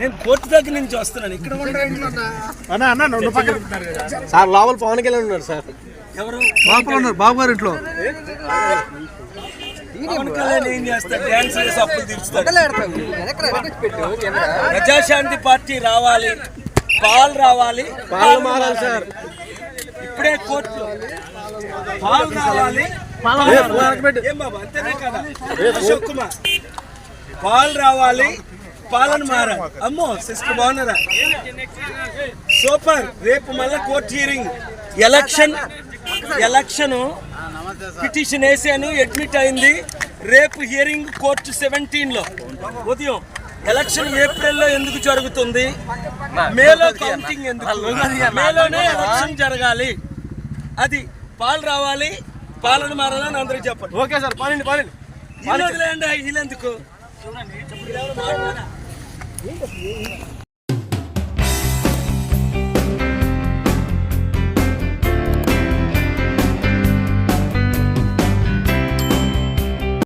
నేను కోర్టు దగ్గర నుంచి వస్తున్నాను. ఇక్కడ సార్ లోపల పవన్ కళ్యాణ్ ఉన్నారు సార్. ఎవరు లోపల ఉన్నారు బాబు గారి ఇంట్లో. పవన్ కళ్యాణ్ ఏం చేస్తాడు? డ్యాన్స్ చేసి అప్పులు తీర్చుతాడు. ప్రజాశాంతి పార్టీ రావాలి, పాలు రావాలి, పాలు మారాలి సార్. ఇప్పుడే కోర్టు పాలు రావాలి. ఏం బాబా అంతేనే కదా అశోక్ కుమార్? పాలు రావాలి, పాలన మారాలి. అమ్మో సిస్టర్ బాగున్నారా? సూపర్. రేపు మళ్ళీ కోర్టు హియరింగ్. ఎలక్షన్ పిటిషన్ వేసాను, అడ్మిట్ అయింది. రేపు హియరింగ్ కోర్టు 17లో ఉదయం. ఎలక్షన్ ఏప్రిల్లో ఎందుకు జరుగుతుంది? మేలో కౌంటింగ్ ఎందుకు? మేలోనే ఎలక్షన్ జరగాలి. అది పాలు రావాలి, పాలన మారాలని అందరికి చెప్పండి. ఓకే సార్, పాలండి పాలండి. వదిలేండి, వీళ్ళెందుకు?